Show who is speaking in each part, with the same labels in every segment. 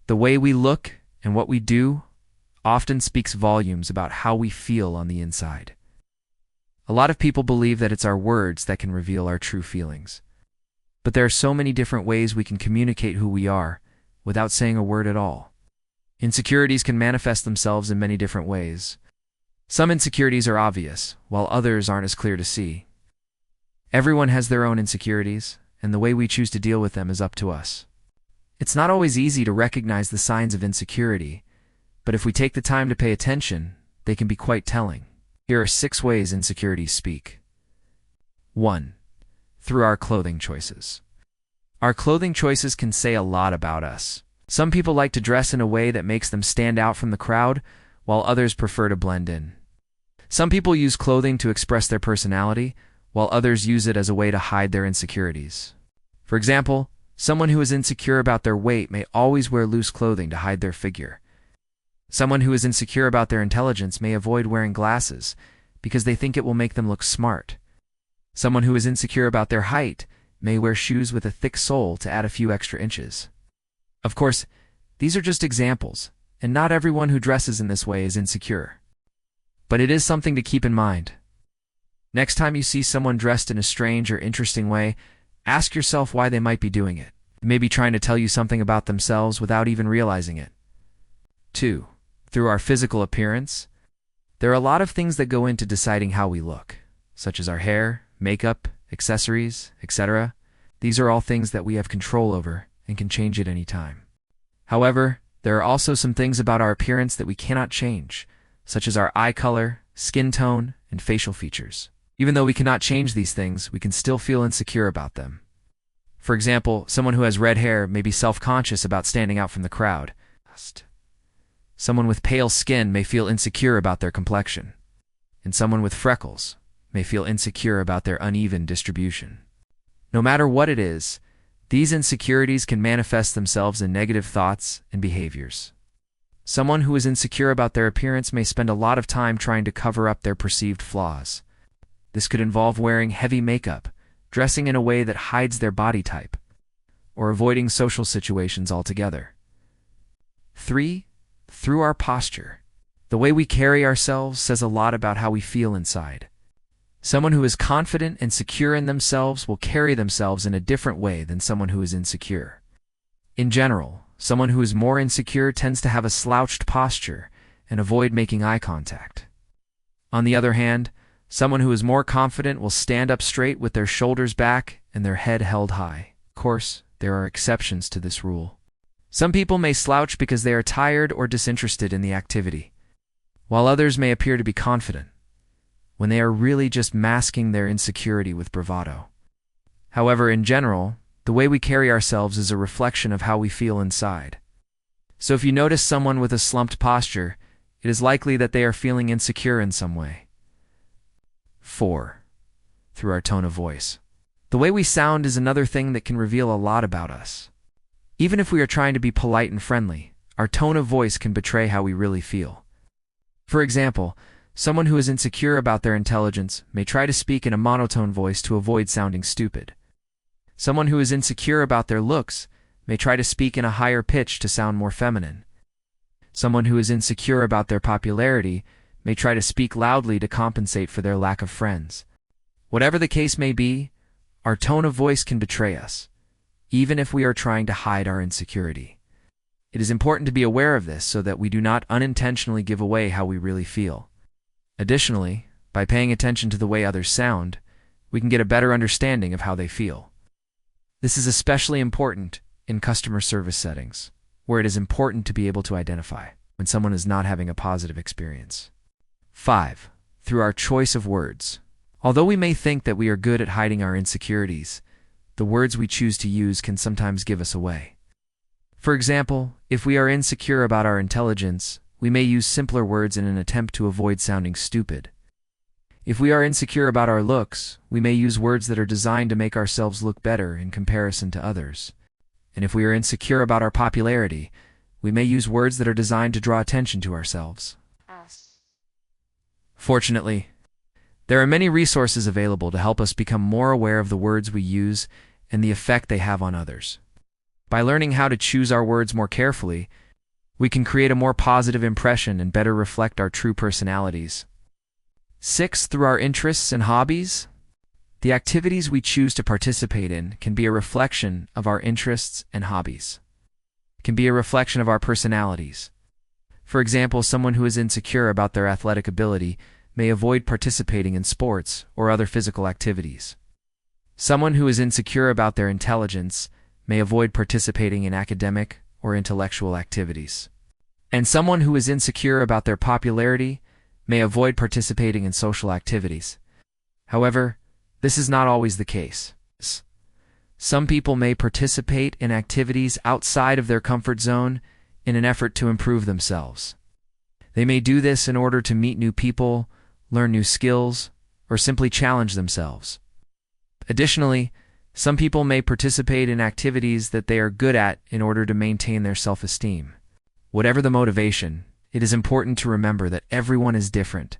Speaker 1: The way we look and what we do often speaks volumes about how we feel on the inside. A lot of people believe that it's our words that can reveal our true feelings. But there are so many different ways we can communicate who we are without saying a word at all. Insecurities can manifest themselves in many different ways. Some insecurities are obvious, while others aren't as clear to see. Everyone has their own insecurities, and the way we choose to deal with them is up to us. It's not always easy to recognize the signs of insecurity, but if we take the time to pay attention, they can be quite telling. Here are 6 ways insecurities speak. 1. Through our clothing choices. Our clothing choices can say a lot about us. Some people like to dress in a way that makes them stand out from the crowd, while others prefer to blend in. Some people use clothing to express their personality, while others use it as a way to hide their insecurities. For example, someone who is insecure about their weight may always wear loose clothing to hide their figure. Someone who is insecure about their intelligence may avoid wearing glasses because they think it will make them look smart. Someone who is insecure about their height may wear shoes with a thick sole to add a few extra inches. Of course, these are just examples, and not everyone who dresses in this way is insecure. But it is something to keep in mind. Next time you see someone dressed in a strange or interesting way, ask yourself why they might be doing it. They may be trying to tell you something about themselves without even realizing it. 2. Through our physical appearance. There are a lot of things that go into deciding how we look, such as our hair, makeup, accessories, etc. These are all things that we have control over and can change at any time. However, there are also some things about our appearance that we cannot change, such as our eye color, skin tone, and facial features. Even though we cannot change these things, we can still feel insecure about them. For example, someone who has red hair may be self-conscious about standing out from the crowd. Someone with pale skin may feel insecure about their complexion, and someone with freckles may feel insecure about their uneven distribution. No matter what it is, these insecurities can manifest themselves in negative thoughts and behaviors. Someone who is insecure about their appearance may spend a lot of time trying to cover up their perceived flaws. This could involve wearing heavy makeup, dressing in a way that hides their body type, or avoiding social situations altogether. 3. Through our posture. The way we carry ourselves says a lot about how we feel inside. Someone who is confident and secure in themselves will carry themselves in a different way than someone who is insecure. In general, someone who is more insecure tends to have a slouched posture and avoid making eye contact. On the other hand, someone who is more confident will stand up straight with their shoulders back and their head held high. Of course, there are exceptions to this rule. Some people may slouch because they are tired or disinterested in the activity, while others may appear to be confident, when they are really just masking their insecurity with bravado. However, in general, the way we carry ourselves is a reflection of how we feel inside. So if you notice someone with a slumped posture, it is likely that they are feeling insecure in some way. 4. Through our tone of voice. The way we sound is another thing that can reveal a lot about us. Even if we are trying to be polite and friendly, our tone of voice can betray how we really feel. For example, someone who is insecure about their intelligence may try to speak in a monotone voice to avoid sounding stupid. Someone who is insecure about their looks may try to speak in a higher pitch to sound more feminine. Someone who is insecure about their popularity may try to speak loudly to compensate for their lack of friends. Whatever the case may be, our tone of voice can betray us, even if we are trying to hide our insecurity. It is important to be aware of this so that we do not unintentionally give away how we really feel. Additionally, by paying attention to the way others sound, we can get a better understanding of how they feel. This is especially important in customer service settings, where it is important to be able to identify when someone is not having a positive experience. 5. Through our choice of words. Although we may think that we are good at hiding our insecurities, the words we choose to use can sometimes give us away. For example, if we are insecure about our intelligence, we may use simpler words in an attempt to avoid sounding stupid. If we are insecure about our looks, we may use words that are designed to make ourselves look better in comparison to others. And if we are insecure about our popularity, we may use words that are designed to draw attention to ourselves. Fortunately, there are many resources available to help us become more aware of the words we use and the effect they have on others. By learning how to choose our words more carefully, we can create a more positive impression and better reflect our true personalities. 6. Through our interests and hobbies. The activities we choose to participate in can be a reflection of our interests and hobbies. It can be a reflection of our personalities. For example, someone who is insecure about their athletic ability may avoid participating in sports or other physical activities. Someone who is insecure about their intelligence may avoid participating in academic or intellectual activities. And someone who is insecure about their popularity may avoid participating in social activities. However, this is not always the case. Some people may participate in activities outside of their comfort zone in an effort to improve themselves. They may do this in order to meet new people, learn new skills, or simply challenge themselves. Additionally, some people may participate in activities that they are good at in order to maintain their self-esteem. Whatever the motivation, it is important to remember that everyone is different,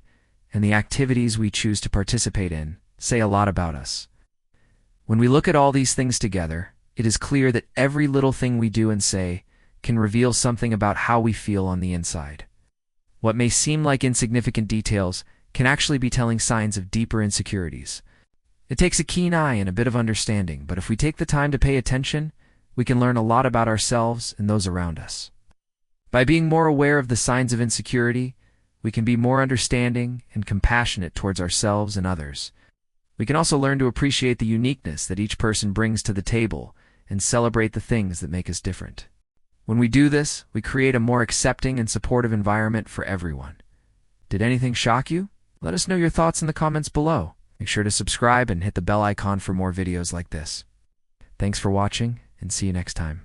Speaker 1: and the activities we choose to participate in say a lot about us. When we look at all these things together, it is clear that every little thing we do and say can reveal something about how we feel on the inside. What may seem like insignificant details can actually be telling signs of deeper insecurities. It takes a keen eye and a bit of understanding, but if we take the time to pay attention, we can learn a lot about ourselves and those around us. By being more aware of the signs of insecurity, we can be more understanding and compassionate towards ourselves and others. We can also learn to appreciate the uniqueness that each person brings to the table and celebrate the things that make us different. When we do this, we create a more accepting and supportive environment for everyone. Did anything shock you? Let us know your thoughts in the comments below. Make sure to subscribe and hit the bell icon for more videos like this. Thanks for watching, and see you next time.